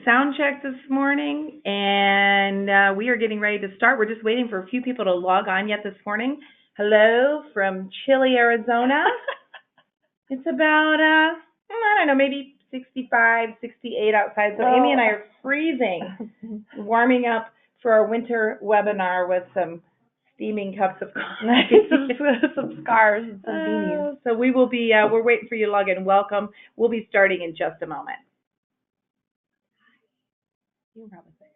sound check this morning, and we are getting ready to start. We're just waiting for a few people to log on yet this morning. Hello from chilly Arizona. It's about, I don't know, maybe 65, 68 outside. So Amy and I are freezing, warming up for our winter webinar with some steaming cups of coffee. some scarves and some beanies. So we will be, we're waiting for you to log in. Welcome. We'll be starting in just a moment. You can probably say that.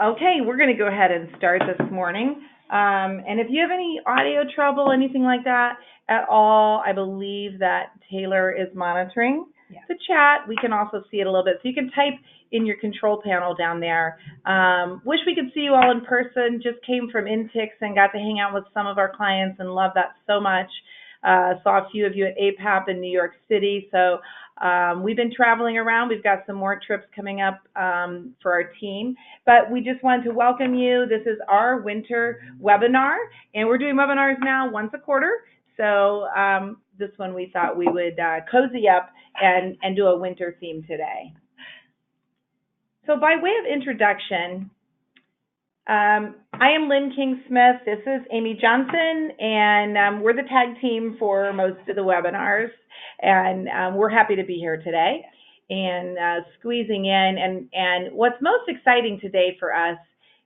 Okay, we're going to go ahead and start this morning. And if you have any audio trouble, anything like that at all, I believe that Taylor is monitoring the chat. We can also see it a little bit. So you can type in your control panel down there. Wish we could see you all in person. Just came from Intix and got to hang out with some of our clients and love that so much. Saw a few of you at APAP in New York City. So we've been traveling around. We've got some more trips coming up for our team. But we just wanted to welcome you. This is our winter webinar, and we're doing webinars now once a quarter. So this one we thought we would cozy up and do a winter theme today. So by way of introduction, I am Lynne King Smith. This is Amy Johnson, and we're the tag team for most of the webinars. And we're happy to be here today and squeezing in. And what's most exciting today for us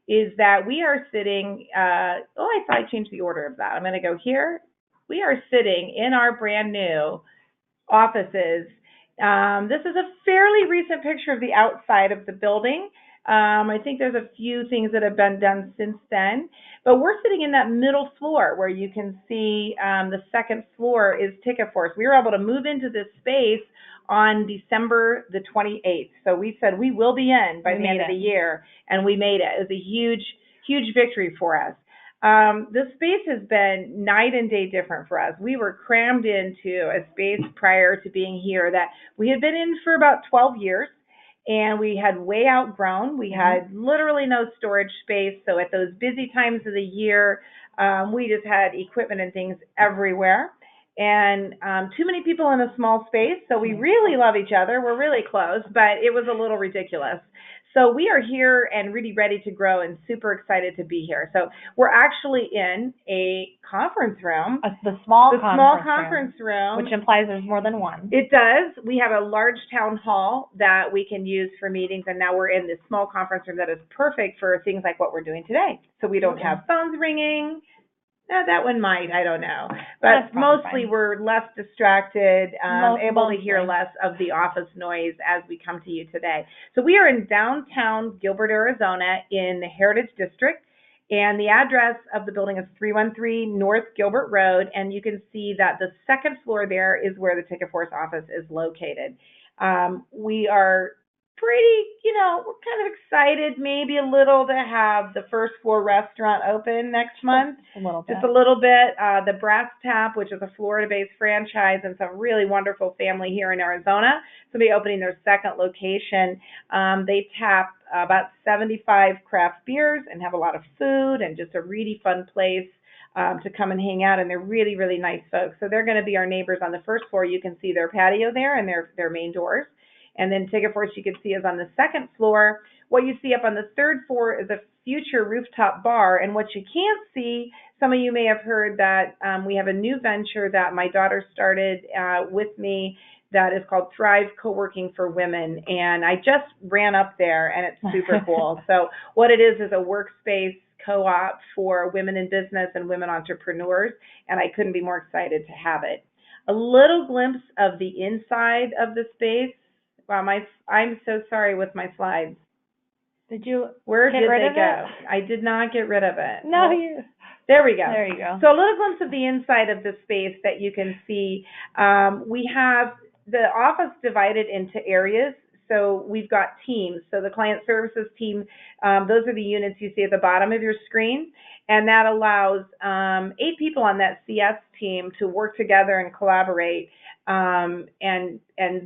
is that we are sitting, I thought I changed the order of that. I'm going to go here. We are sitting in our brand new offices. This is a fairly recent picture of the outside of the building. I think there's a few things that have been done since then, but we're sitting in that middle floor where you can see the second floor is TicketForce. We were able to move into this space on December the 28th. So we said we will be in by the end of the year, and we made it. It was a huge, huge victory for us. This space has been night and day different for us. We were crammed into a space prior to being here that we had been in for about 12 years. And we had way outgrown. We had literally no storage space. So at those busy times of the year, we just had equipment and things everywhere. And too many people in a small space. So we really love each other. We're really close, but it was a little ridiculous. So we are here and really ready to grow and super excited to be here. So we're actually in a conference room. The small conference room. Which implies there's more than one. It does. We have a large town hall that we can use for meetings, and now we're in this small conference room that is perfect for things like what we're doing today. So we don't have phones ringing. That one might, I don't know. But mostly we're less distracted, able to hear less of the office noise as we come to you today. So we are in downtown Gilbert, Arizona in the Heritage District. And the address of the building is 313 North Gilbert Road. And you can see that the second floor there is where the TicketForce office is located. We are pretty, we're kind of excited maybe a little to have the first floor restaurant open next month. Just a little bit. The Brass Tap, which is a Florida-based franchise and some really wonderful family here in Arizona, so they'll be opening their second location. They tap about 75 craft beers and have a lot of food and just a really fun place to come and hang out, and they're really, really nice folks. So they're going to be our neighbors on the first floor. You can see their patio there and their main doors. And then TicketForce, you can see, is on the second floor. What you see up on the third floor is a future rooftop bar. And what you can't see, some of you may have heard that we have a new venture that my daughter started with me that is called Thrive Co-working for Women. And I just ran up there, and it's super cool. So what it is a workspace co-op for women in business and women entrepreneurs. And I couldn't be more excited to have it. A little glimpse of the inside of the space. Wow, I'm so sorry with my slides. Did you Where get did rid they of go? it? I did not get rid of it. No, There we go. There you go. So a little glimpse of the inside of the space that you can see. We have the office divided into areas. So we've got teams. So the client services team, those are the units you see at the bottom of your screen. And that allows 8 people on that CS team to work together and collaborate. And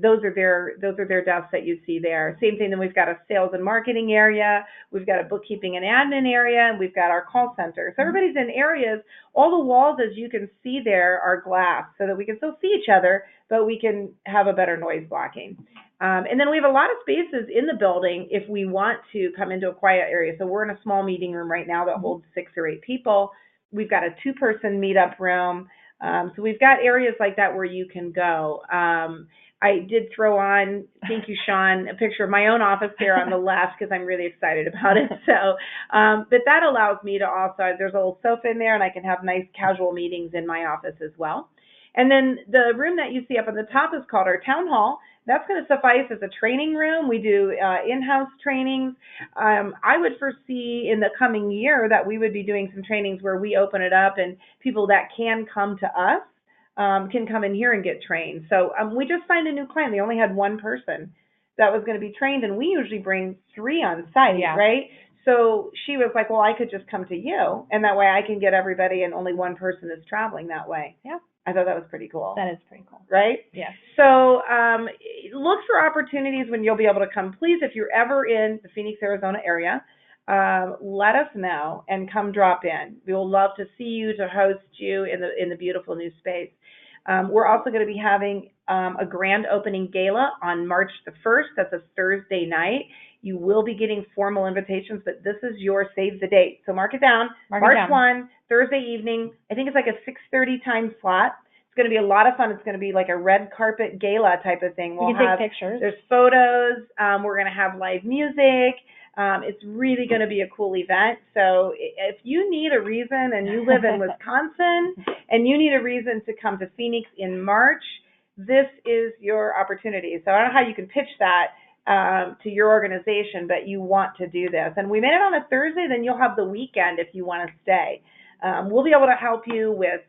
those are their desks that you see there. Same thing. Then we've got a sales and marketing area. We've got a bookkeeping and admin area. And we've got our call center. So everybody's in areas. All the walls, as you can see there, are glass so that we can still see each other, but we can have a better noise blocking. And then we have a lot of spaces in the building if we want to come into a quiet area. So we're in a small meeting room right now that holds 6 or 8 people. We've got a 2-person meetup room. So we've got areas like that where you can go. I did throw on, thank you, Sean, a picture of my own office there on the left because I'm really excited about it. So, but that allows me to also, there's a little sofa in there and I can have nice casual meetings in my office as well. And then the room that you see up on the top is called our town hall. That's going to suffice as a training room. We do in-house trainings. I would foresee in the coming year that we would be doing some trainings where we open it up and people that can come to us can come in here and get trained. So we just signed a new client. They only had 1 person that was going to be trained, and we usually bring 3 on site, right? So she was like, well, I could just come to you, and that way I can get everybody, and only 1 person is traveling that way. Yeah. I thought that was pretty cool. That is pretty cool. Right? Yes. So look for opportunities when you'll be able to come. Please, if you're ever in the Phoenix, Arizona area, let us know and come drop in. We will love to see you, to host you in the beautiful new space. We're also going to be having a grand opening gala on March the 1st. That's a Thursday night. You will be getting formal invitations, but this is your save the date. So mark it down. March 1, Thursday evening. I think it's like a 6:30 time slot. It's going to be a lot of fun. It's going to be like a red carpet gala type of thing. You can take pictures. There's photos. We're going to have live music. It's really going to be a cool event. So if you need a reason and you live in Wisconsin and you need a reason to come to Phoenix in March, this is your opportunity. So I don't know how you can pitch that to your organization, but you want to do this. And we made it on a Thursday, then you'll have the weekend if you want to stay. We'll be able to help you with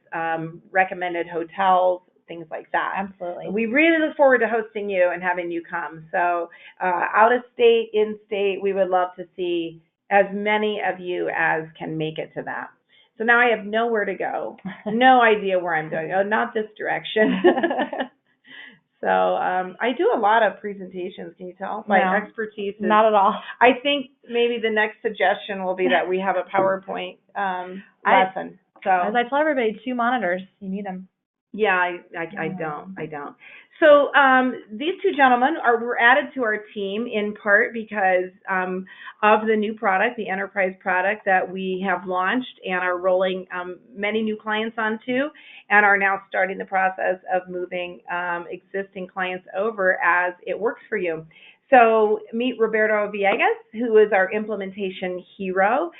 recommended hotels, things like that. Absolutely. We really look forward to hosting you and having you come. So out of state, in state, we would love to see as many of you as can make it to that. So now I have nowhere to go, no idea where I'm going. Oh, not this direction. So I do a lot of presentations. Can you tell? My expertise is not at all. I think maybe the next suggestion will be that we have a PowerPoint lesson. So as I tell everybody, 2 monitors. You need them. Yeah, I don't. So these 2 gentlemen were added to our team in part because of the new product, the enterprise product that we have launched and are rolling many new clients onto, and are now starting the process of moving existing clients over as it works for you. So meet Roberto Villegas, who is our implementation hero.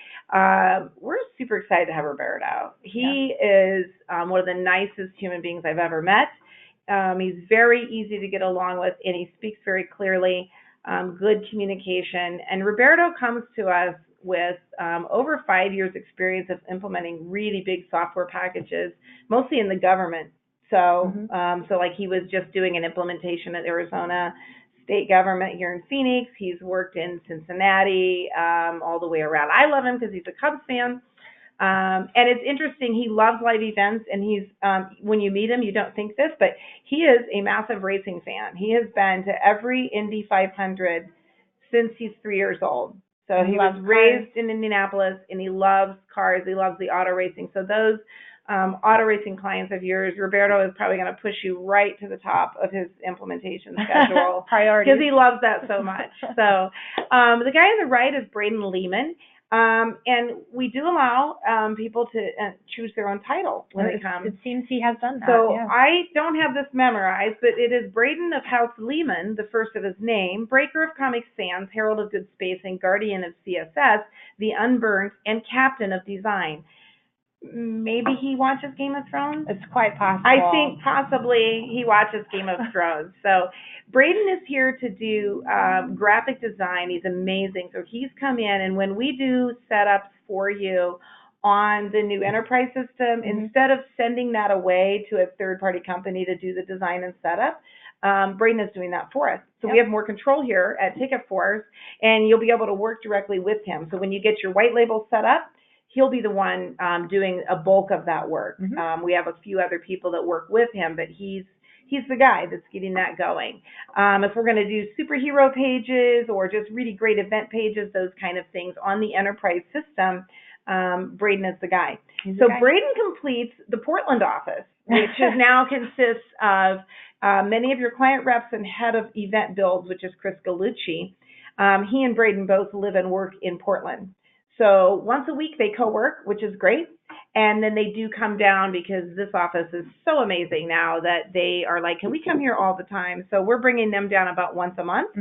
We're super excited to have Roberto. He is one of the nicest human beings I've ever met. He's very easy to get along with, and he speaks very clearly, good communication. And Roberto comes to us with over 5 years experience of implementing really big software packages, mostly in the government. So, so like he was just doing an implementation at Arizona state government here in Phoenix. He's worked in Cincinnati, all the way around. I love him because he's a Cubs fan. And it's interesting, he loves live events, and he's, when you meet him, you don't think this, but he is a massive racing fan. He has been to every Indy 500 since he's 3 years old. So he was raised in Indianapolis, and he loves cars. He loves the auto racing. So those auto racing clients of yours, Roberto is probably going to push you right to the top of his implementation schedule. Priorities. Because he loves that so much. So the guy on the right is Braden Lehman. And we do allow people to choose their own title when they come. It seems he has done that. So I don't have this memorized, but it is Braden of House Lehman, the first of his name, Breaker of Comic Sans, Herald of Good Space, and Guardian of CSS, the Unburnt, and Captain of Design. Maybe he watches Game of Thrones? It's quite possible. I think possibly he watches Game of Thrones. So Braden is here to do graphic design. He's amazing. So he's come in, and when we do setups for you, on the new enterprise system, instead of sending that away to a third-party company to do the design and setup, Braden is doing that for us. So we have more control here at TicketForce, and you'll be able to work directly with him. So when you get your white label set up, he'll be the one doing a bulk of that work. We have a few other people that work with him, but he's the guy that's getting that going. If we're going to do superhero pages or just really great event pages, those kind of things on the enterprise system, Braden is the guy. So Braden completes the Portland office, which is now consists of many of your client reps and head of event builds, which is Chris Gallucci. He and Braden both live and work in Portland. So once a week they co-work, which is great. And then they do come down because this office is so amazing now that they are like, can we come here all the time? So we're bringing them down about once a month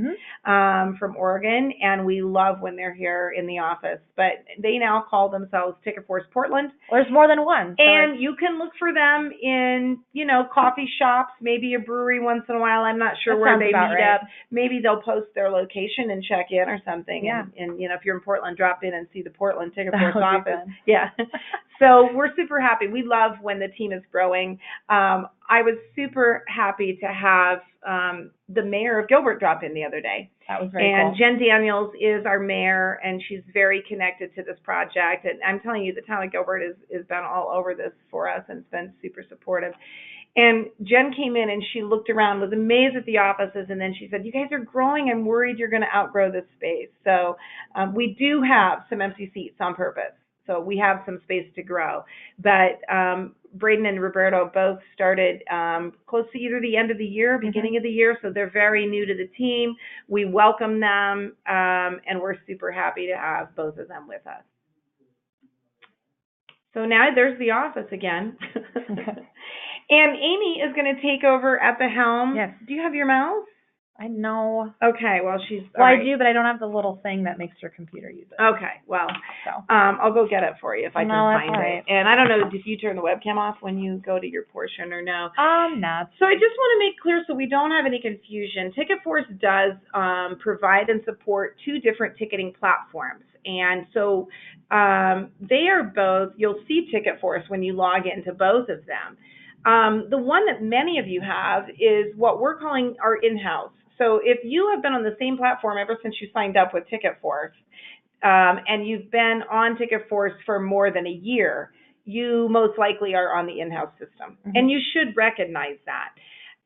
from Oregon, and we love when they're here in the office. But they now call themselves TicketForce Portland. Well, there's more than one. So and you can look for them in, coffee shops, maybe a brewery once in a while. I'm not sure where they meet up. Maybe they'll post their location and check in or something. Yeah. And if you're in Portland, drop in and see the Portland TicketForce office. Yeah. So we're super happy. We love when the team is growing. I was super happy to have the mayor of Gilbert drop in the other day. That was very cool. And Jen Daniels is our mayor, and she's very connected to this project. And I'm telling you, the town of Gilbert has been all over this for us and it's been super supportive. And Jen came in and she looked around, was amazed at the offices, and then she said, you guys are growing. I'm worried you're going to outgrow this space. So we do have some empty seats on purpose. So we have some space to grow. But Braden and Roberto both started close to either the end of the year, beginning of the year. So they're very new to the team. We welcome them, and we're super happy to have both of them with us. So now there's the office again. And Amy is going to take over at the helm. Yes. Do you have your mouse? I know. Okay, well, she's... Well, right. I do, but I don't have the little thing that makes your computer use it. Okay, well, So. I'll go get it for you if I can find right. it. And I don't know, did you turn the webcam off when you go to your portion or no? Not. So I just want to make clear so we don't have any confusion. TicketForce does provide and support two different ticketing platforms. And so they are both, you'll see TicketForce when you log into both of them. The one that many of you have is what we're calling our in-house. So if you have been on the same platform ever since you signed up with TicketForce, and you've been on TicketForce for more than a year, you most likely are on the in-house system. And you should recognize that.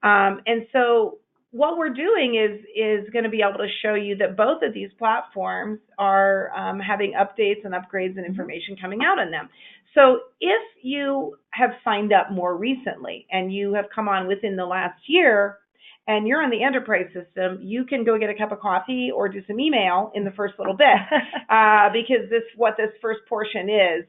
And so what we're doing is going to be able to show you that both of these platforms are having updates and upgrades and information coming out on them. So if you have signed up more recently and you have come on within the last year and you're on the enterprise system, you can go get a cup of coffee or do some email in the first little bit because what this first portion is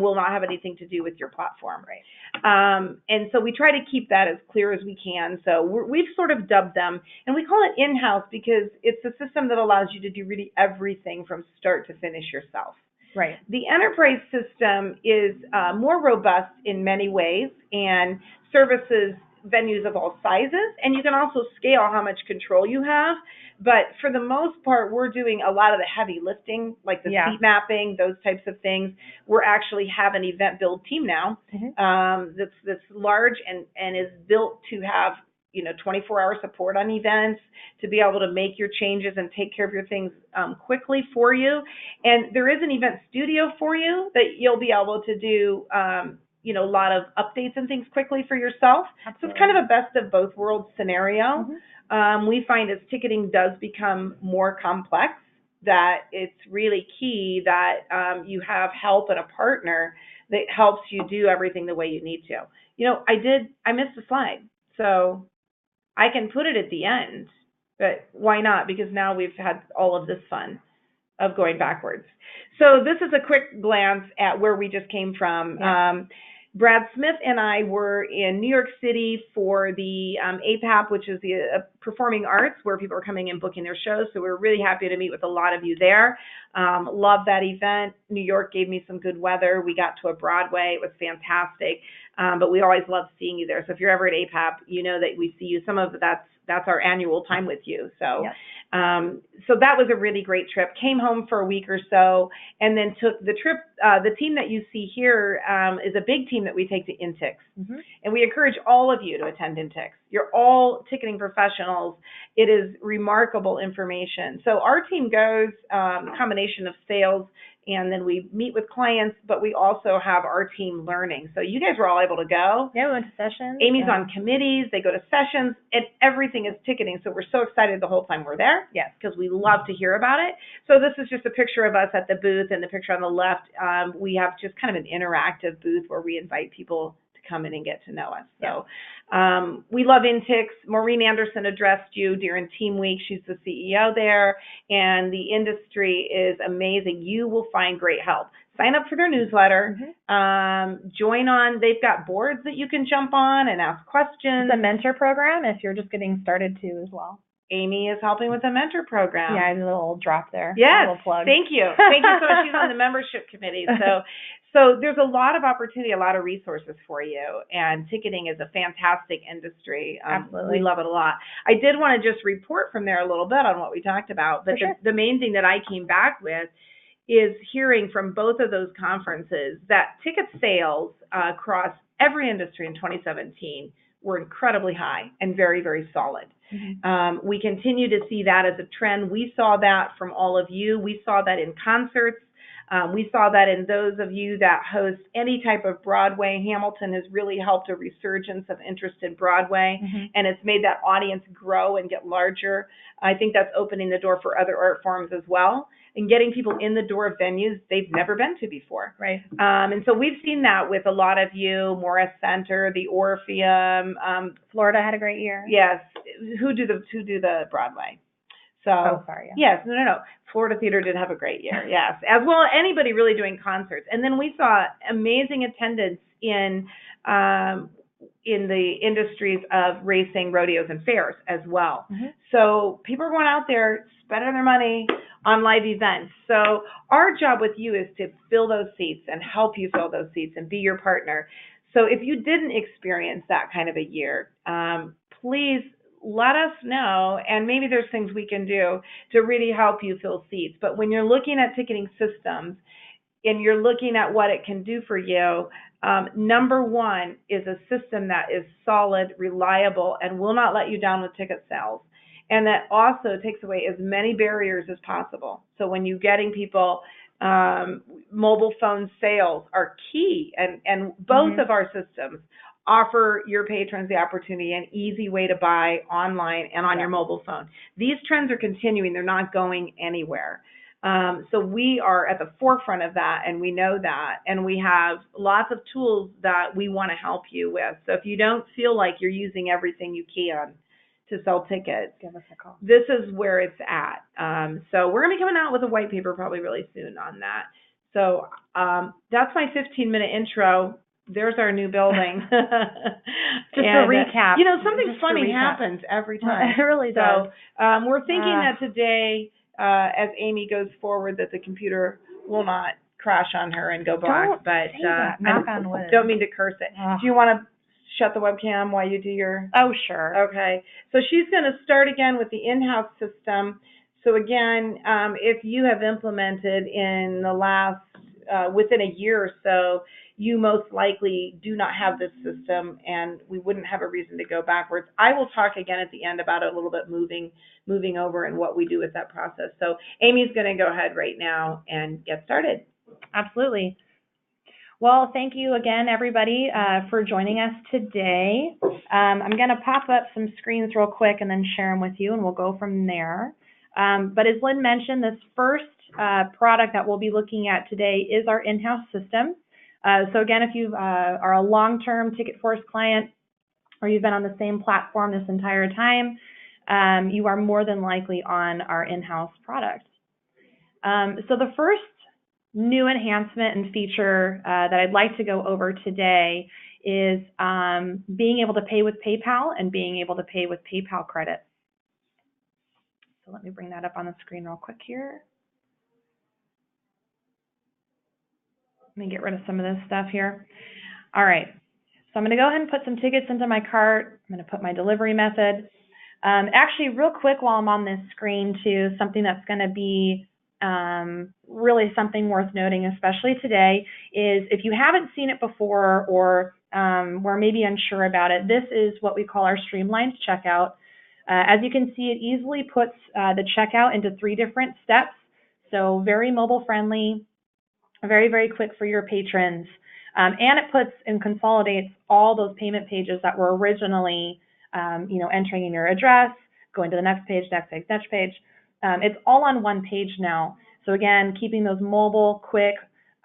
will not have anything to do with your platform. Right. And so we try to keep that as clear as we can. So we've sort of dubbed them, and we call it in-house because it's a system that allows you to do really everything from start to finish yourself. Right. The enterprise system is more robust in many ways and services venues of all sizes, and you can also scale how much control you have. But for the most part, we're doing a lot of the heavy lifting, like the seat mapping, those types of things. We're actually have an event build team now that's large and is built to have 24-hour support on events, to be able to make your changes and take care of your things quickly for you. And there is an event studio for you that you'll be able to do a lot of updates and things quickly for yourself. Absolutely. So it's kind of a best of both worlds scenario. We find as ticketing does become more complex, that it's really key that you have help and a partner that helps you do everything the way you need to. I missed a slide, so I can put it at the end, but why not? Because now we've had all of this fun of going backwards. So this is a quick glance at where we just came from. Yeah. Brad Smith and I were in New York City for the APAP, which is the Performing Arts, where people are coming and booking their shows. So we're really happy to meet with a lot of you there. Love that event. New York gave me some good weather. We got to a Broadway. It was fantastic. But we always love seeing you there. So if you're ever at APAP, you know that we see you. Some of that's our annual time with you. So So that was a really great trip. Came home for a week or so, and then took the trip. The team that you see here is a big team that we take to Intix. And we encourage all of you to attend Intix. You're all ticketing professionals. It is remarkable information. So our team goes, combination of sales, and then we meet with clients, but we also have our team learning. So you guys were all able to go. Yeah, we went to sessions. Amy's on committees, they go to sessions, and everything is ticketing. So we're so excited the whole time we're there. Yes. Because we love to hear about it. So this is just a picture of us at the booth, and the picture on the left, we have just kind of an interactive booth where we invite people to come in and get to know us. So we love Intix. Maureen Anderson addressed you during Team Week. She's the CEO there, and the industry is amazing. You will find great help. Sign up for their newsletter. Join on. They've got boards that you can jump on and ask questions. It's a mentor program if you're just getting started too as well. Amy is helping with the mentor program. Yeah, I have a little drop there. Yes, a little plug. Thank you. Thank you so much. She's on the membership committee. So there's a lot of opportunity, a lot of resources for you, and ticketing is a fantastic industry. Absolutely. We love it a lot. I did want to just report from there a little bit on what we talked about, but the main thing that I came back with is hearing from both of those conferences that ticket sales across every industry in 2017 were incredibly high and very, very solid. We continue to see that as a trend. We saw that from all of you. We saw that in concerts. We saw that in those of you that host any type of Broadway. Hamilton has really helped a resurgence of interest in Broadway, and it's made that audience grow and get larger. I think that's opening the door for other art forms as well, and getting people in the door of venues they've never been to before. Right. And so we've seen that with a lot of you, Morris Center, the Orpheum. Florida had a great year. Yes. Who do the Broadway? So, oh, sorry. Yeah. Yes, no. Florida Theater did have a great year, yes. As well as anybody really doing concerts. And then we saw amazing attendance in the industries of racing, rodeos, and fairs as well. So people are going out there spending their money on live events. So our job with you is to fill those seats and help you fill those seats and be your partner. So if you didn't experience that kind of a year, please let us know, and maybe there's things we can do to really help you fill seats. But when you're looking at ticketing systems and you're looking at what it can do for you, number one is a system that is solid, reliable, and will not let you down with ticket sales. And that also takes away as many barriers as possible. So when you're getting people, mobile phone sales are key, and both of our systems offer your patrons the opportunity, an easy way to buy online and on your mobile phone. These trends are continuing. They're not going anywhere. So we are at the forefront of that, and we know that, and we have lots of tools that we want to help you with. So if you don't feel like you're using everything you can to sell tickets, give us a call. This is where it's at. So we're going to be coming out with a white paper probably really soon on that. So that's my 15-minute intro. There's our new building. Just a recap. You know, something funny happens every time. It really does. So we're thinking that today, as Amy goes forward, that the computer will not crash on her and go black. But knock on wood. Don't mean to curse it. Do you want to shut the webcam while you do your... Oh, sure. Okay. So she's going to start again with the in-house system. So again, if you have implemented in the last, within a year or so, you most likely do not have this system, and we wouldn't have a reason to go backwards. I will talk again at the end about it a little bit, moving over and what we do with that process. So Amy's going to go ahead right now and get started. Absolutely. Well, thank you again, everybody, for joining us today. I'm going to pop up some screens real quick and then share them with you, and we'll go from there. But as Lynn mentioned, this first product that we'll be looking at today is our in-house system. So again, if you are a long-term TicketForce client, or you've been on the same platform this entire time, you are more than likely on our in-house product. So the first new enhancement and feature that I'd like to go over today is being able to pay with PayPal and being able to pay with PayPal credit. So let me bring that up on the screen real quick here. Let me get rid of some of this stuff here. All right, so I'm going to go ahead and put some tickets into my cart. I'm going to put my delivery method. Actually, real quick while I'm on this screen too, something that's going to be really something worth noting, especially today, is if you haven't seen it before or were maybe unsure about it, this is what we call our streamlined checkout. As you can see, it easily puts the checkout into 3 different steps, so very mobile friendly, very, very quick for your patrons. And it puts and consolidates all those payment pages that were originally, entering in your address, going to the next page, next page, next page. It's all on one page now. So again, keeping those mobile, quick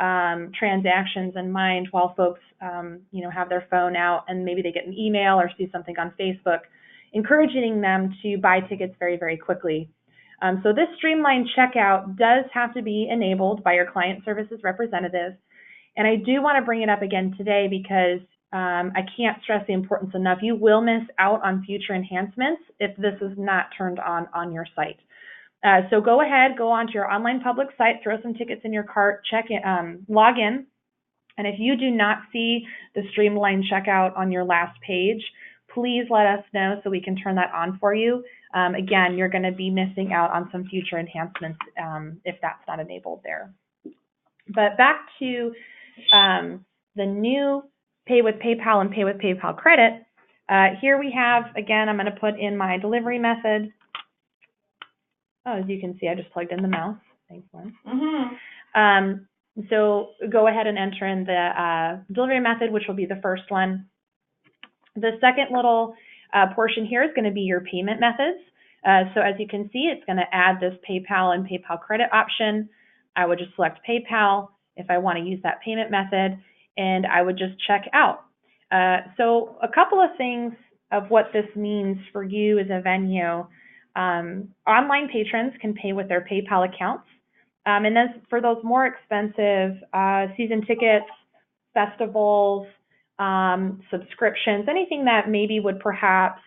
transactions in mind while folks, have their phone out and maybe they get an email or see something on Facebook, encouraging them to buy tickets very, very quickly. So this streamlined checkout does have to be enabled by your client services representative. And I do want to bring it up again today because I can't stress the importance enough. You will miss out on future enhancements if this is not turned on your site. So go ahead, go onto your online public site, throw some tickets in your cart, log in. And if you do not see the streamlined checkout on your last page, please let us know so we can turn that on for you. Again, you're going to be missing out on some future enhancements if that's not enabled there. But back to the new Pay with PayPal and Pay with PayPal credit. Here we have, again, I'm going to put in my delivery method. Oh, as you can see, I just plugged in the mouse. Thanks, Lynn. So go ahead and enter in the delivery method, which will be the first one. The second little portion here is going to be your payment methods. So as you can see, it's going to add this PayPal and PayPal credit option. I would just select PayPal if I want to use that payment method, and I would just check out. So a couple of things of what this means for you as a venue. Online patrons can pay with their PayPal accounts. And then for those more expensive season tickets, festivals, subscriptions, anything that maybe would perhaps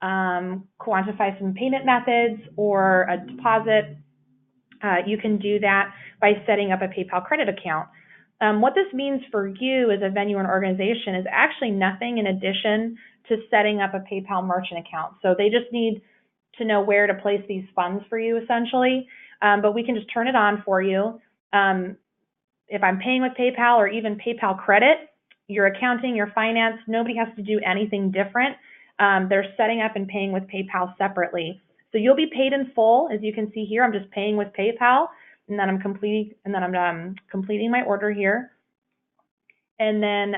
quantify some payment methods or a deposit, you can do that by setting up a PayPal credit account. What this means for you as a venue and organization is actually nothing in addition to setting up a PayPal merchant account. So they just need to know where to place these funds for you, essentially. But we can just turn it on for you. If I'm paying with PayPal or even PayPal credit, your accounting, your finance, nobody has to do anything different. They're setting up and paying with PayPal separately. So you'll be paid in full. As you can see here, I'm just paying with PayPal, and then I'm completing my order here. And then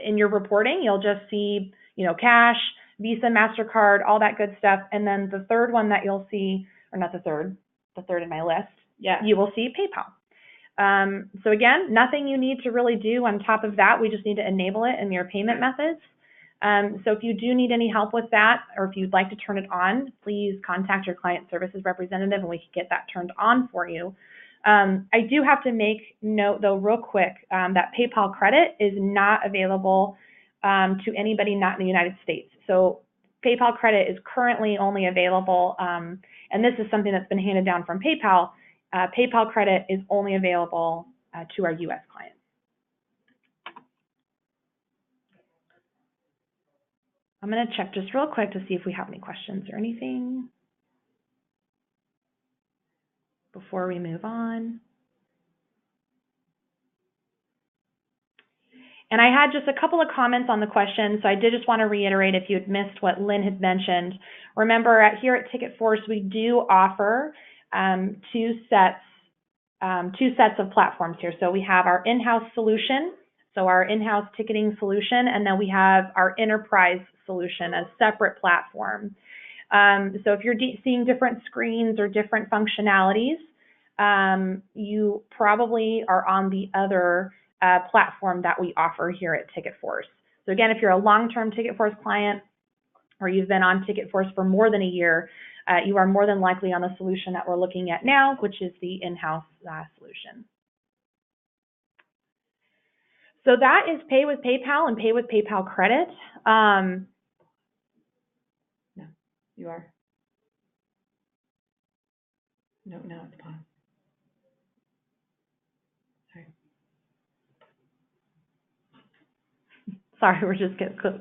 in your reporting, you'll just see, cash, Visa, MasterCard, all that good stuff. And then the third one that you'll see, or not the third in my list, you will see PayPal. So again, nothing you need to really do on top of that. We just need to enable it in your payment methods. So if you do need any help with that, or if you'd like to turn it on, please contact your client services representative and we can get that turned on for you. I do have to make note, though, real quick, that PayPal credit is not available to anybody not in the United States. So PayPal credit is currently only available, and this is something that's been handed down from PayPal. PayPal credit is only available to our U.S. clients. I'm going to check just real quick to see if we have any questions or anything before we move on. And I had just a couple of comments on the question, so I did just want to reiterate if you had missed what Lynn had mentioned. Remember, here at TicketForce, we do offer two sets of platforms here. So we have our in-house solution, so our in-house ticketing solution, and then we have our enterprise solution, a separate platform. So if you're seeing different screens or different functionalities, you probably are on the other platform that we offer here at TicketForce. So again, if you're a long-term TicketForce client or you've been on TicketForce for more than a year, you are more than likely on the solution that we're looking at now, which is the in-house solution. So that is Pay with PayPal and Pay with PayPal credit. No, you are. No, it's paused. Sorry, we're just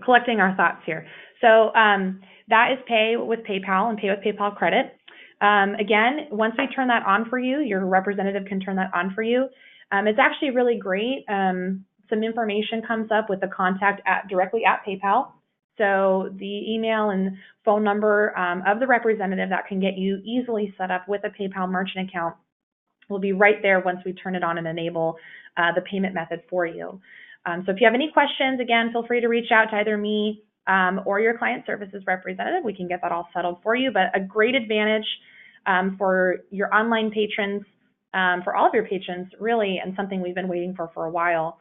collecting our thoughts here. So that is pay with PayPal and pay with PayPal credit. Again, once we turn that on for you, your representative can turn that on for you. It's actually really great. Some information comes up with the contact directly at PayPal. So the email and phone number of the representative that can get you easily set up with a PayPal merchant account will be right there once we turn it on and enable the payment method for you. So if you have any questions, again, feel free to reach out to either me or your client services representative. We can get that all settled for you. But a great advantage for your online patrons, for all of your patrons, really, and something we've been waiting for a while.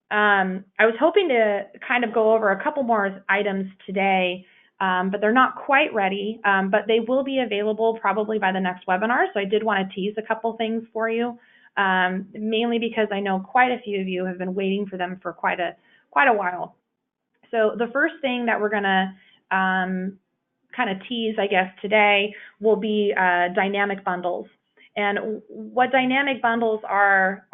I was hoping to kind of go over a couple more items today, but they're not quite ready, but they will be available probably by the next webinar. So I did want to tease a couple things for you, mainly because I know quite a few of you have been waiting for them for quite a while. So the first thing that we're going to kind of tease, I guess, today will be dynamic bundles. And what dynamic bundles are,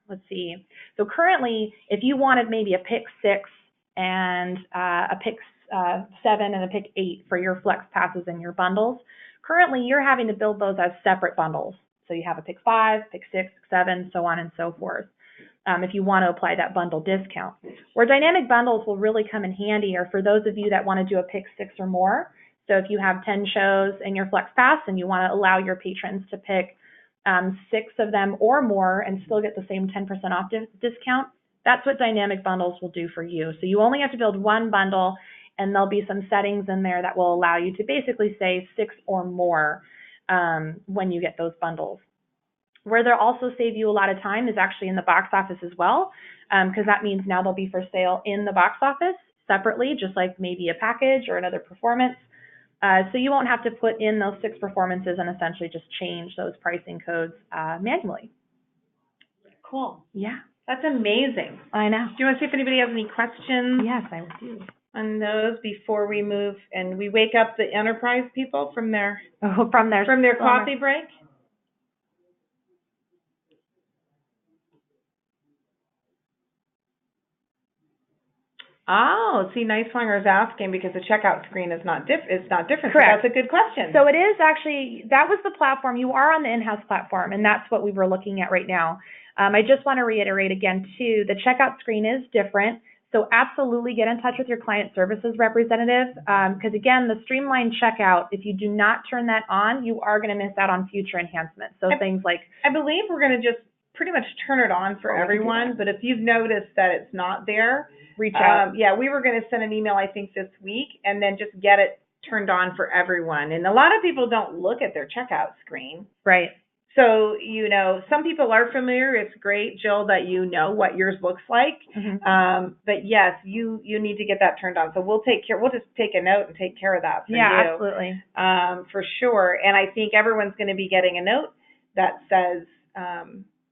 let's see. So currently, if you wanted maybe a pick 6 and a pick 7 and a pick 8 for your flex passes and your bundles, currently you're having to build those as separate bundles. So you have a pick 5, pick 6, pick 7, so on and so forth. If you want to apply that bundle discount. Where dynamic bundles will really come in handy are for those of you that want to do a pick 6 or more. So if you have 10 shows in your Flex Pass and you want to allow your patrons to pick 6 of them or more and still get the same 10% off discount, that's what dynamic bundles will do for you. So you only have to build one bundle, and there'll be some settings in there that will allow you to basically say 6 or more when you get those bundles. Where they'll also save you a lot of time is actually in the box office as well, because that means now they'll be for sale in the box office separately, just like maybe a package or another performance. So you won't have to put in those 6 performances and essentially just change those pricing codes manually. Cool. Yeah. That's amazing. I know. Do you want to see if anybody has any questions? Yes, I do. On those before we move and we wake up the enterprise people from their coffee break? Oh, see, Nice Swinger is asking because the checkout screen is not different. Correct. So that's a good question. So it is actually, that was the platform. You are on the in-house platform, and that's what we were looking at right now. I just want to reiterate again, too, the checkout screen is different. So absolutely get in touch with your client services representative because, again, the streamlined checkout, if you do not turn that on, you are going to miss out on future enhancements. So things like... I believe we're going to just pretty much turn it on for everyone, but if you've noticed that it's not there, reach out. Yeah, we were going to send an email, I think, this week, and then just get it turned on for everyone. And a lot of people don't look at their checkout screen. Right. So, you know, some people are familiar. It's great, Jill, that you know what yours looks like. Mm-hmm. But yes, you need to get that turned on. So we'll just take a note and take care of that for you. Yeah, absolutely. For sure. And I think everyone's going to be getting a note that says,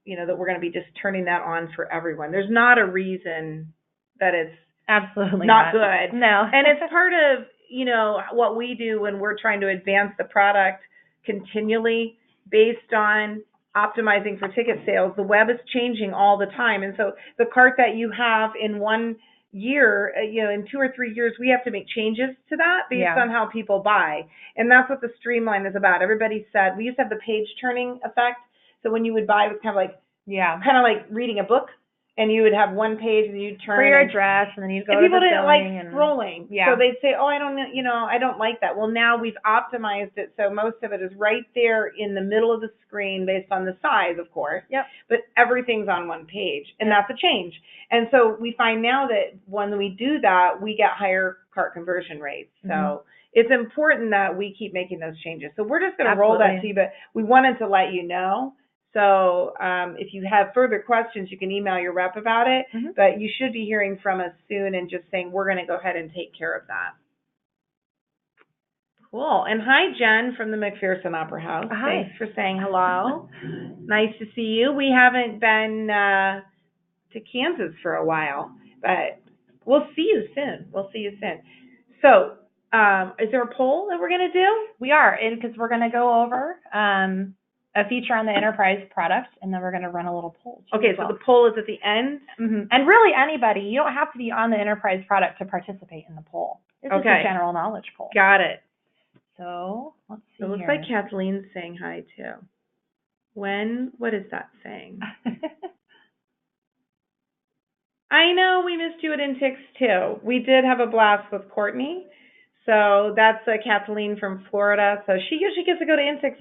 you know, that we're going to be just turning that on for everyone. There's not a reason that it's absolutely not good. No. And it's part of, you know, what we do when we're trying to advance the product continually based on optimizing for ticket sales. The web is changing all the time. And so the cart that you have in 1 year, you know, in 2 or 3 years, we have to make changes to that based on how people buy. And that's what the streamline is about. Everybody said, we used to have the page turning effect. So when you would buy, it was kind of like reading a book. And you would have one page and you'd turn. For your address, and then you'd go to the people didn't like and scrolling. Yeah. So they'd say, oh, I don't like that. Well, now we've optimized it so most of it is right there in the middle of the screen based on the size, of course. Yep. But everything's on one page, and that's a change. And so we find now that when we do that, we get higher cart conversion rates. So it's important that we keep making those changes. So we're just going to roll that to you, but we wanted to let you know. So if you have further questions, you can email your rep about it, but you should be hearing from us soon and just saying we're going to go ahead and take care of that. Cool. And hi, Jen from the McPherson Opera House. Hi. Thanks for saying hello. Nice to see you. We haven't been to Kansas for a while, but we'll see you soon. So is there a poll that we're going to do? We are, because we're going to go over a feature on the enterprise product, and then we're going to run a little poll. Okay, so the poll is at the end? And really anybody, you don't have to be on the enterprise product to participate in the poll. This is a general knowledge poll. Got it. So let's see. It looks here. like Kathleen's saying hi too. What is that saying? I know we missed you at Intix too. We did have a blast with Courtney. So that's Kathleen from Florida. So she usually gets to go to Intix.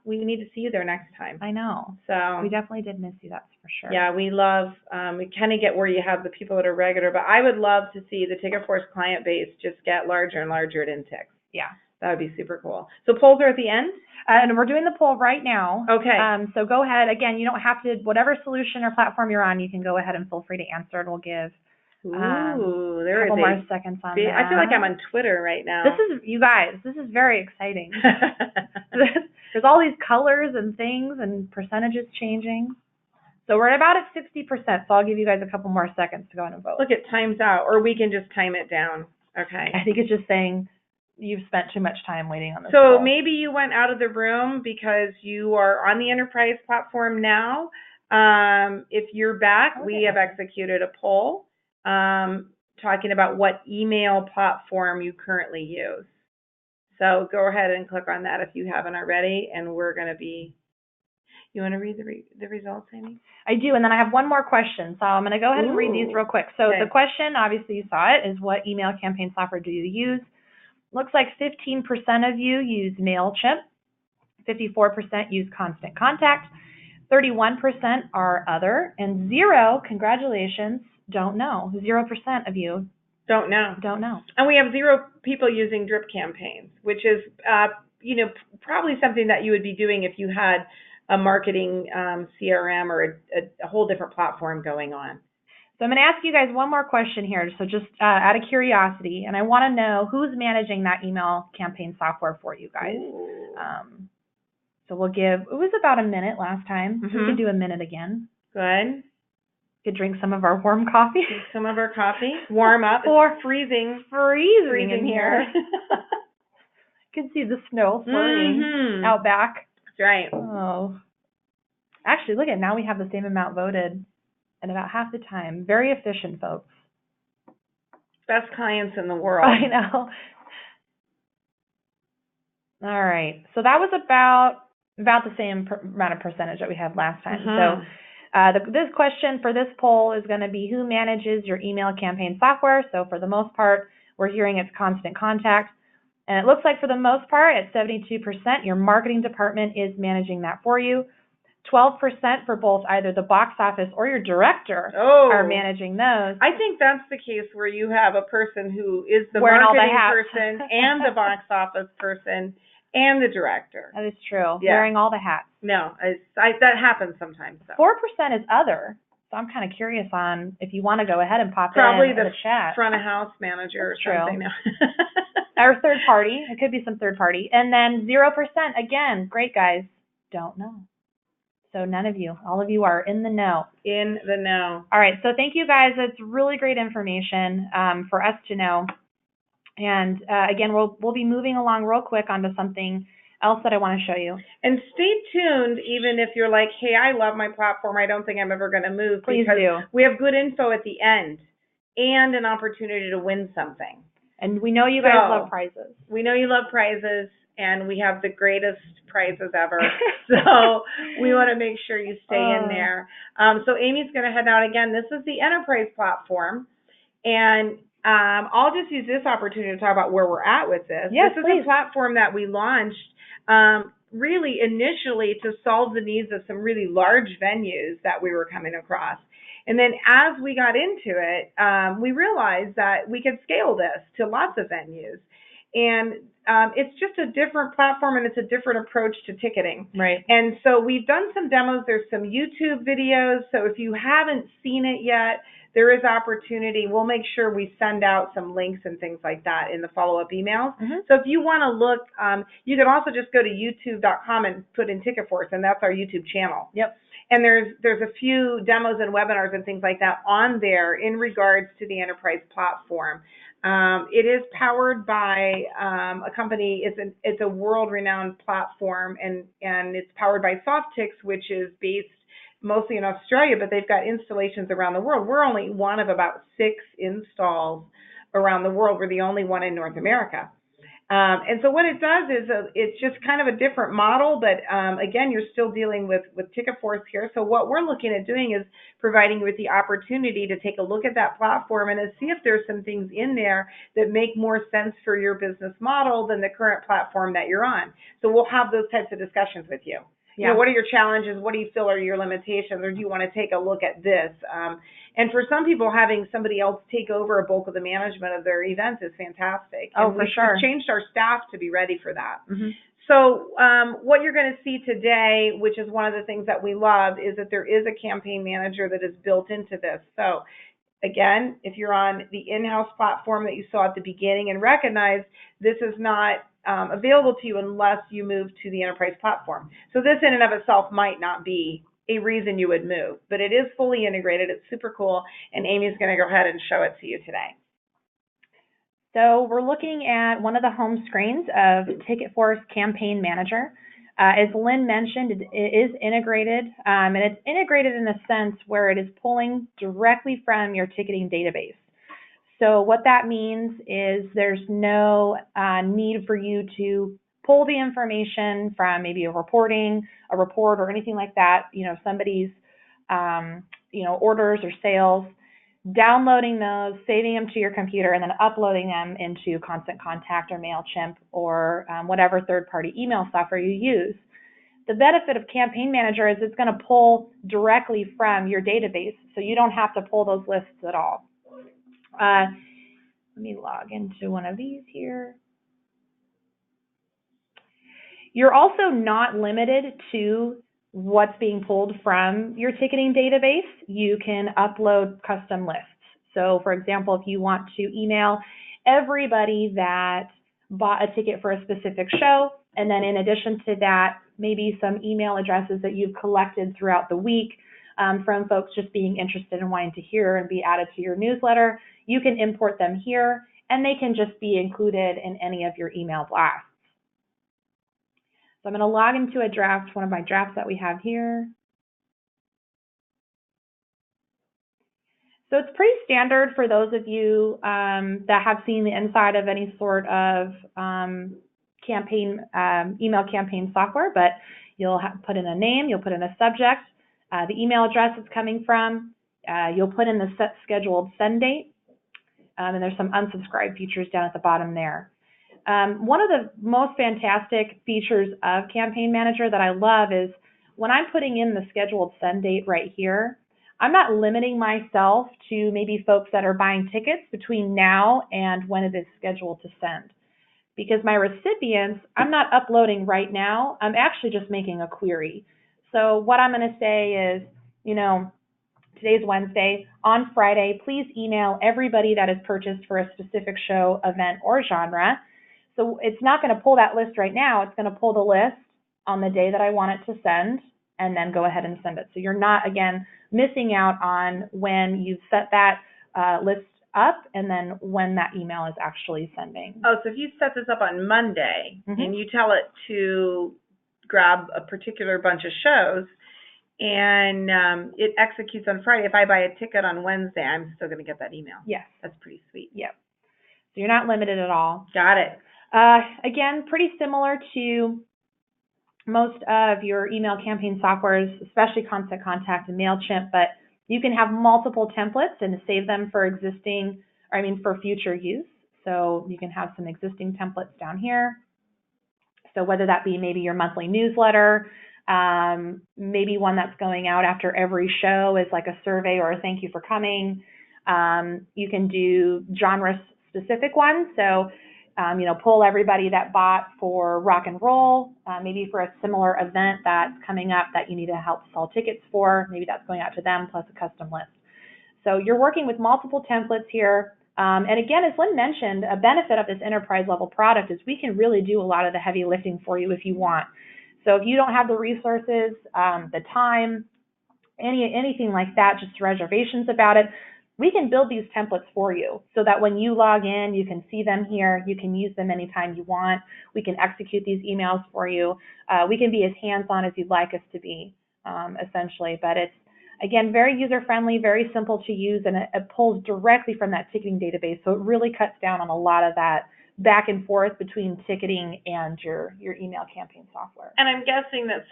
We need to see you there next time. I know. So we definitely did miss you, that's for sure. Yeah, we love, we kind of get where you have the people that are regular, but I would love to see the TicketForce client base just get larger and larger at Intix. Yeah. That would be super cool. So polls are at the end? And we're doing the poll right now. Okay. So go ahead. Again, you don't have to, whatever solution or platform you're on, you can go ahead and feel free to answer it. We'll give there a couple is more seconds on that. I feel like I'm on Twitter right now. You guys, this is very exciting. There's all these colors and things and percentages changing. So we're about at 60%, so I'll give you guys a couple more seconds to go in and vote. Look, it times out, or we can just time it down. Okay. I think it's just saying you've spent too much time waiting on this. So poll. maybe you went out of the room because you are on the enterprise platform now. If you're back, we have executed a poll talking about what email platform you currently use. So go ahead and click on that if you haven't already, and we're going to be. You want to read the results, Amy? I do, and then I have one more question. So I'm going to go ahead and read these real quick. So the question, obviously you saw it, is what email campaign software do you use? Looks like 15% of you use MailChimp, 54% use Constant Contact, 31% are other, and 0, congratulations, don't know. 0% of you don't know. Don't know. And we have 0 people using drip campaigns, which is, probably something that you would be doing if you had a marketing CRM or a whole different platform going on. So I'm going to ask you guys one more question here, so just out of curiosity, and I want to know who's managing that email campaign software for you guys. So we'll give, it was about a minute last time, so we can do a minute again. Good. Could drink some of our warm coffee. Drink some of our coffee. Warm up. It's freezing in here. You can see the snow flurrying out back. That's right. Oh. Actually, look at now we have the same amount voted at about half the time. Very efficient, folks. Best clients in the world. I know. All right. So that was about the same amount of percentage that we had last time. So this question for this poll is going to be who manages your email campaign software. So for the most part, we're hearing it's Constant Contact. And it looks like for the most part, at 72%, your marketing department is managing that for you. 12% for both either the box office or your director are managing those. I think that's the case where you have a person who is the marketing person and the box office person and the director. That is true. Yeah. Wearing all the hats. No, that happens sometimes. 4% is other. So I'm kind of curious on if you want to go ahead and pop Probably in the chat. Front of house manager or something. Or third party. It could be some third party. And then 0%, again, great guys, don't know. So none of you, all of you are in the know. In the know. All right, so thank you guys. It's really great information for us to know. And again, we'll be moving along real quick onto something else that I want to show you. And stay tuned, even if you're like, hey, I love my platform, I don't think I'm ever going to move. Please do. We have good info at the end and an opportunity to win something. And we know you guys love prizes. We know you love prizes, and we have the greatest prizes ever. So we want to make sure you stay in there. So Amy's going to head out again. This is the enterprise platform. And I'll just use this opportunity to talk about where we're at with this. Yes, this is a platform that we launched really initially to solve the needs of some really large venues that we were coming across. And then as we got into it, we realized that we could scale this to lots of venues. And it's just a different platform, and it's a different approach to ticketing. Right. And so we've done some demos. There's some YouTube videos. So if you haven't seen it yet, there is opportunity. We'll make sure we send out some links and things like that in the follow-up emails. So if you want to look, you can also just go to youtube.com and put in TicketForce, and that's our YouTube channel. Yep. And there's a few demos and webinars and things like that on there in regards to the enterprise platform. It is powered by a company. It's a world-renowned platform, and it's powered by Softtix, which is based mostly in Australia, but they've got installations around the world. We're only one of about 6 installs around the world. We're the only one in North America. And so what it does is it's just kind of a different model, but again, you're still dealing with TicketForce here. So what we're looking at doing is providing you with the opportunity to take a look at that platform and to see if there's some things in there that make more sense for your business model than the current platform that you're on. So we'll have those types of discussions with you. You know, what are your challenges? What do you feel are your limitations? Or do you want to take a look at this? And for some people, having somebody else take over a bulk of the management of their events is fantastic. Oh, for sure. We've changed our staff to be ready for that. Mm-hmm. So what you're going to see today, which is one of the things that we love, is that there is a campaign manager that is built into this. So again, if you're on the in-house platform that you saw at the beginning, and recognize this is not available to you unless you move to the enterprise platform. So this in and of itself might not be a reason you would move, but it is fully integrated. It's super cool, and Amy's going to go ahead and show it to you today. So we're looking at one of the home screens of TicketForce Campaign Manager. As Lynn mentioned, it is integrated, and it's integrated in a sense where it is pulling directly from your ticketing database. So what that means is there's no need for you to pull the information from maybe a report or anything like that, you know, somebody's, orders or sales, downloading those, saving them to your computer, and then uploading them into Constant Contact or MailChimp or whatever third-party email software you use. The benefit of Campaign Manager is it's going to pull directly from your database, so you don't have to pull those lists at all. Let me log into one of these here. You're also not limited to what's being pulled from your ticketing database. You can upload custom lists. So for example, if you want to email everybody that bought a ticket for a specific show, and then in addition to that, maybe some email addresses that you've collected throughout the week from folks just being interested and wanting to hear and be added to your newsletter, you can import them here, and they can just be included in any of your email blasts. So I'm going to log into a draft, one of my drafts that we have here. So it's pretty standard for those of you that have seen the inside of any sort of email campaign software, but you'll put in a name, you'll put in a subject, the email address it's coming from, you'll put in the set scheduled send date, and there's some unsubscribe features down at the bottom there. One of the most fantastic features of Campaign Manager that I love is when I'm putting in the scheduled send date right here, I'm not limiting myself to maybe folks that are buying tickets between now and when it is scheduled to send. Because my recipients, I'm not uploading right now, I'm actually just making a query. So what I'm going to say is, today's Wednesday, on Friday, please email everybody that has purchased for a specific show, event, or genre. So it's not going to pull that list right now. It's going to pull the list on the day that I want it to send and then go ahead and send it. So you're not, again, missing out on when you've set that list up and then when that email is actually sending. Oh, so if you set this up on Monday and you tell it to grab a particular bunch of shows and it executes on Friday, if I buy a ticket on Wednesday, I'm still going to get that email. Yes. That's pretty sweet. Yep. So you're not limited at all. Got it. Again, pretty similar to most of your email campaign softwares, especially Constant Contact and MailChimp, but you can have multiple templates and save them for for future use. So you can have some existing templates down here. So whether that be maybe your monthly newsletter, maybe one that's going out after every show is like a survey or a thank you for coming. You can do genre-specific ones. So pull everybody that bought for rock and roll, maybe for a similar event that's coming up that you need to help sell tickets for. Maybe that's going out to them plus a custom list. So you're working with multiple templates here. And again, as Lynn mentioned, a benefit of this enterprise level product is we can really do a lot of the heavy lifting for you if you want. So if you don't have the resources, the time, anything like that, just reservations about it, we can build these templates for you so that when you log in, you can see them here. You can use them anytime you want. We can execute these emails for you. We can be as hands-on as you'd like us to be, essentially. But it's, Again, very user-friendly, very simple to use, and it pulls directly from that ticketing database. So it really cuts down on a lot of that back and forth between ticketing and your email campaign software. And I'm guessing that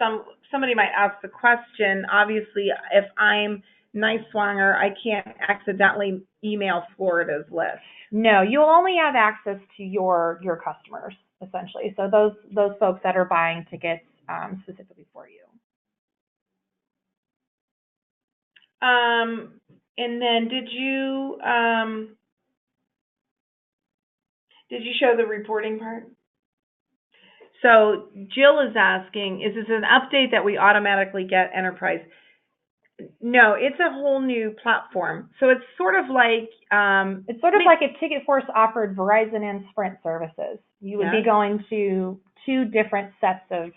somebody might ask the question, obviously, if I'm Niswanger, I can't accidentally email Florida's list. No, you'll only have access to your customers, essentially. So those folks that are buying tickets specifically for you. And then did you show the reporting part? So Jill is asking, is this an update that we automatically get enterprise? No, it's a whole new platform. So it's sort of like like if TicketForce offered Verizon and Sprint services. You would be going to two different sets of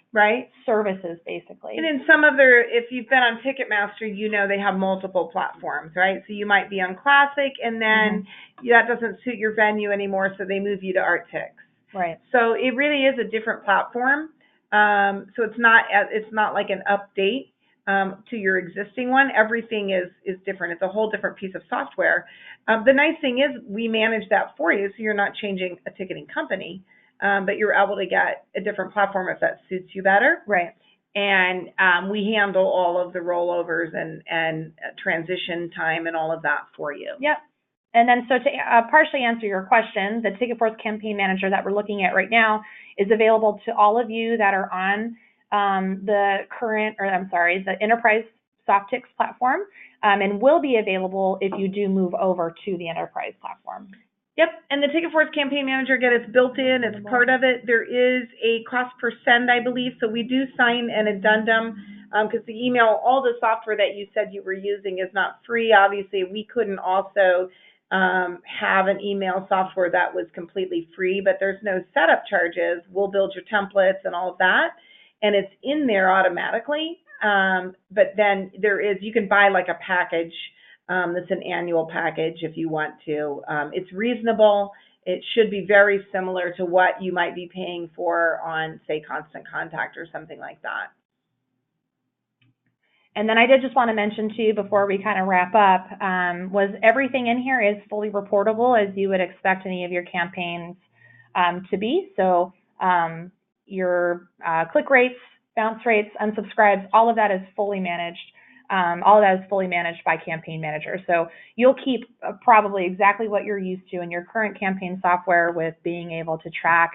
services, basically. And in if you've been on Ticketmaster, you know they have multiple platforms, right? So you might be on Classic, and then that doesn't suit your venue anymore, so they move you to ArtTix. Right. So it really is a different platform. So it's not like an update to your existing one. Everything is different. It's a whole different piece of software. The nice thing is we manage that for you, so you're not changing a ticketing company, but you're able to get a different platform if that suits you better. Right. And we handle all of the rollovers and transition time and all of that for you. Yep. And then so to partially answer your question, the TicketForce Campaign Manager that we're looking at right now is available to all of you that are on the Enterprise SoftTix platform, and will be available if you do move over to the Enterprise platform. Yep, and the TicketForce Campaign Manager, again, it's built in, it's part of it. There is a cost per send, I believe, so we do sign an addendum, because the email, all the software that you said you were using is not free. Obviously, we couldn't also have an email software that was completely free, but there's no setup charges. We'll build your templates and all of that, and it's in there automatically. But then you can buy like a package that's an annual package if you want to. It's reasonable. It should be very similar to what you might be paying for on, say, Constant Contact or something like that. And then I did just want to mention to you before we kind of wrap up, was everything in here is fully reportable as you would expect any of your campaigns to be. So your click rates, bounce rates, unsubscribes, all of that is fully managed. All of that is fully managed by Campaign Manager. So you'll keep probably exactly what you're used to in your current campaign software with being able to track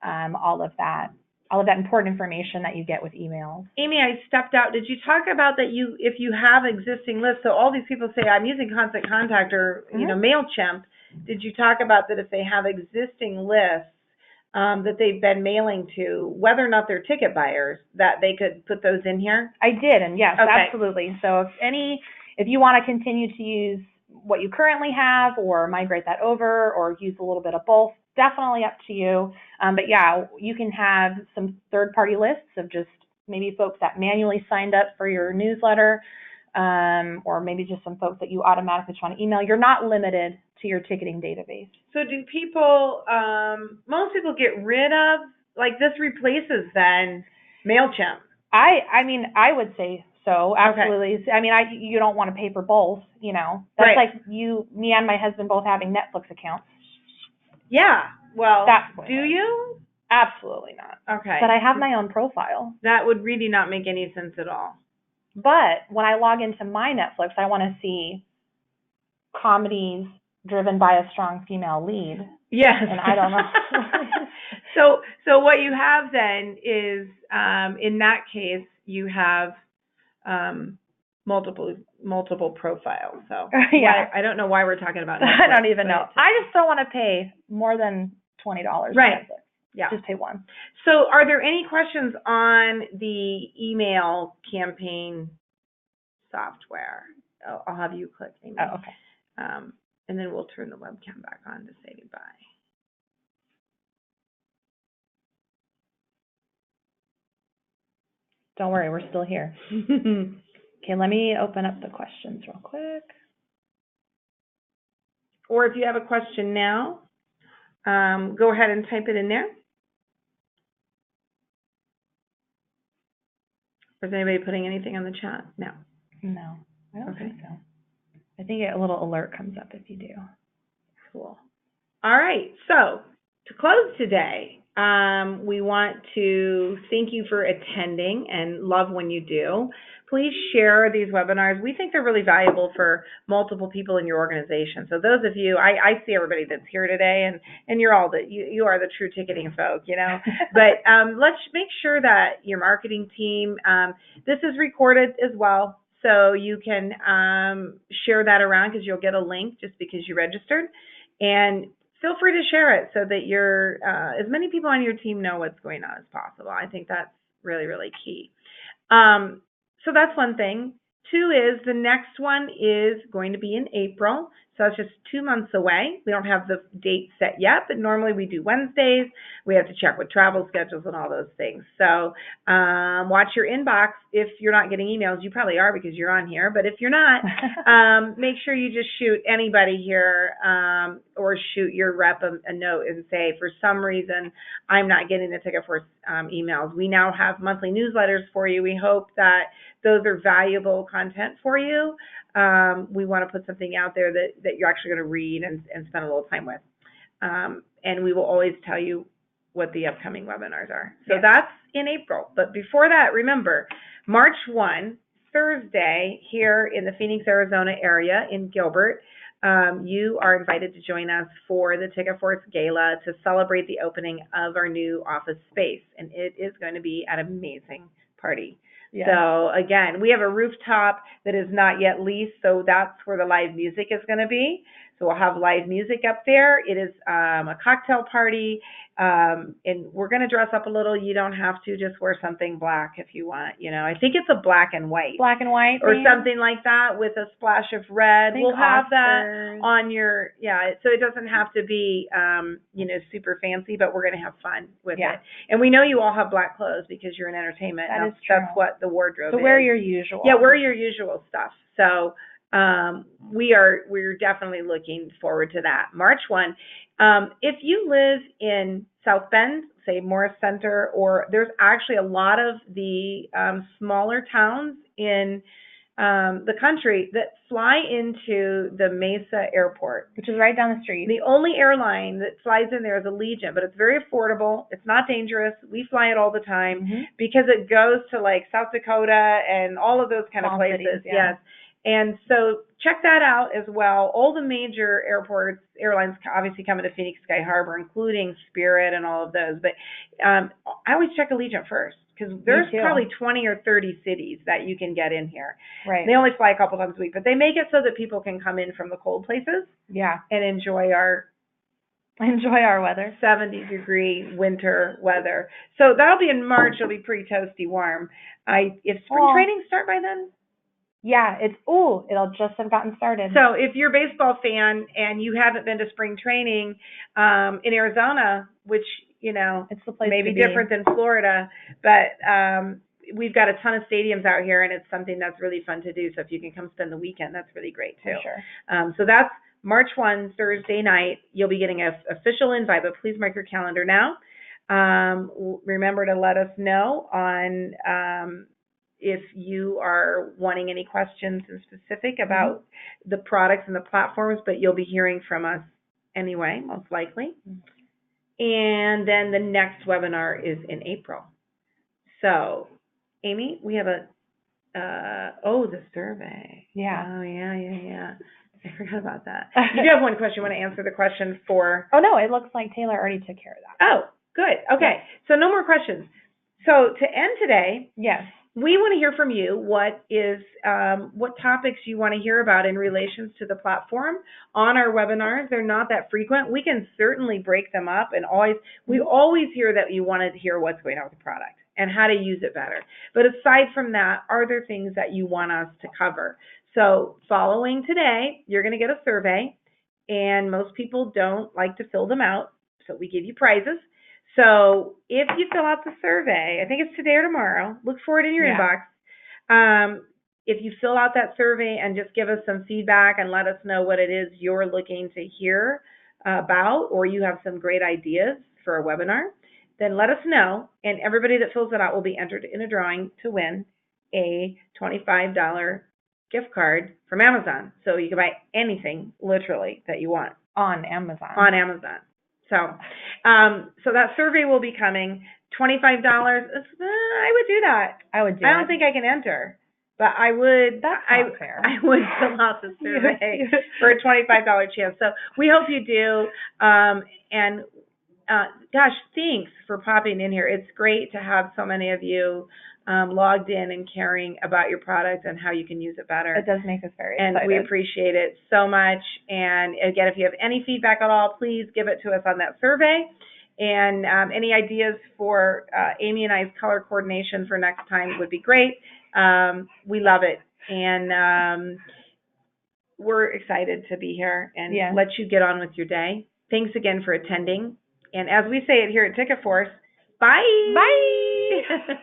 all of that important information that you get with emails. Amy, I stepped out. Did you talk about that if you have existing lists, so all these people say, I'm using Constant Contact or, MailChimp, did you talk about that if they have existing lists that they've been mailing to, whether or not they're ticket buyers, that they could put those in here? I did, and yes, okay. Absolutely. So if you want to continue to use what you currently have or migrate that over or use a little bit of both, definitely up to you. But yeah, you can have some third-party lists of just maybe folks that manually signed up for your newsletter, or maybe just some folks that you automatically just want to email. You're not limited to your ticketing database. So do people, most people get rid of, like this replaces then MailChimp? I mean, I would say so, absolutely. Okay. I mean, you don't want to pay for both, That's right. like me and my husband both having Netflix accounts. Yeah, well, That's do you? Absolutely not. Okay. But I have my own profile. That would really not make any sense at all. But when I log into my Netflix, I want to see comedies driven by a strong female lead. Yes. And I don't know. So what you have then is, in that case, you have multiple profiles. So yeah. I don't know why we're talking about Netflix. I don't even know. I just don't want to pay more than $20. Right. Yeah. Just pay one. So are there any questions on the email campaign software? I'll have you click, Amy. Oh, okay. And then we'll turn the webcam back on to say goodbye. Don't worry, we're still here. Okay, let me open up the questions real quick. Or if you have a question now, go ahead and type it in there. Is anybody putting anything on the chat? No. No. I don't Okay. think so. I think a little alert comes up if you do. Cool. All right. So to close today, we want to thank you for attending and love when you do. Please share these webinars. We think they're really valuable for multiple people in your organization. So those of you, I see everybody that's here today, and you're all you are the true ticketing folk, you know. But let's make sure that your marketing team, this is recorded as well. So you can share that around because you'll get a link just because you registered. And feel free to share it so that as many people on your team know what's going on as possible. I think that's really, really key. So that's one thing. Two is the next one is going to be in April. So it's just 2 months away. We don't have the date set yet, but normally we do Wednesdays. We have to check with travel schedules and all those things. So watch your inbox. If you're not getting emails, you probably are because you're on here. But if you're not, make sure you just shoot anybody here or shoot your rep a note and say, for some reason, I'm not getting the TicketForce emails. We now have monthly newsletters for you. We hope that those are valuable content for you. We want to put something out there that you're actually going to read and spend a little time with. And we will always tell you what the upcoming webinars are. So that's in April. But before that, remember, March 1, Thursday, here in the Phoenix, Arizona area in Gilbert, you are invited to join us for the TicketForce Gala to celebrate the opening of our new office space. And it is going to be an amazing party. Yeah. So again, we have a rooftop that is not yet leased, so that's where the live music is going to be. So we'll have live music up there. It is a cocktail party, and we're going to dress up a little. You don't have to. Just wear something black if you want. You know, I think it's a black and white. Black and white. Or something like that with a splash of red. We'll have that on your, so it doesn't have to be, super fancy, but we're going to have fun with it. And we know you all have black clothes because you're in entertainment. That is true. That's what the wardrobe is. So wear your usual. Yeah, wear your usual stuff. So we're definitely looking forward to that. March 1. If you live in South Bend, say Morris Center, or there's actually a lot of the smaller towns in the country that fly into the Mesa Airport, which is right down the street. The only airline that flies in there is Allegiant, but it's very affordable. It's not dangerous. We fly it all the time because it goes to like South Dakota and all of those kind of places. Yes. And so check that out as well. All the major airlines obviously come into Phoenix Sky Harbor, including Spirit and all of those. But I always check Allegiant first because there's probably 20 or 30 cities that you can get in here. Right. They only fly a couple times a week, but they make it so that people can come in from the cold places. Yeah. And enjoy our weather. 70-degree winter weather. So that'll be in March. It'll be pretty toasty warm. If spring training start by then? Yeah, it'll just have gotten started. So if you're a baseball fan and you haven't been to spring training in Arizona, which, it's the place may be different than Florida, but we've got a ton of stadiums out here, and it's something that's really fun to do. So if you can come spend the weekend, that's really great, too. For sure. So that's March 1, Thursday night. You'll be getting an official invite, but please mark your calendar now. Remember to let us know on if you are wanting any questions in specific about the products and the platforms, but you'll be hearing from us anyway, most likely. And then the next webinar is in April. So, Amy, we have the survey. Yeah. Oh, yeah. I forgot about that. You do have one question. You want to answer the question for? Oh, no, it looks like Taylor already took care of that. Oh, good. Okay. So no more questions. So to end today. Yes. We want to hear from you what topics you want to hear about in relations to the platform on our webinars. They're not that frequent. We can certainly break them up, and we always hear that you want to hear what's going on with the product and how to use it better. But aside from that, are there things that you want us to cover? So following today, you're going to get a survey, and most people don't like to fill them out, so we give you prizes. So if you fill out the survey, I think it's today or tomorrow, look for it in your inbox. If you fill out that survey and just give us some feedback and let us know what it is you're looking to hear about, or you have some great ideas for a webinar, then let us know. And everybody that fills it out will be entered in a drawing to win a $25 gift card from Amazon. So you can buy anything, literally, that you want. On Amazon. On Amazon. So, so that survey will be coming. $25. I would do that. I would do I don't think I can enter, but I would. That's not fair. I would fill out the survey for a $25 chance. So we hope you do. And gosh, thanks for popping in here. It's great to have so many of you logged in and caring about your product and how you can use it better. It does make us very excited. And we appreciate it so much. And again, if you have any feedback at all, please give it to us on that survey. And any ideas for Amy and I's color coordination for next time would be great. We love it. And we're excited to be here and let you get on with your day. Thanks again for attending. And as we say it here at TicketForce, bye. Bye.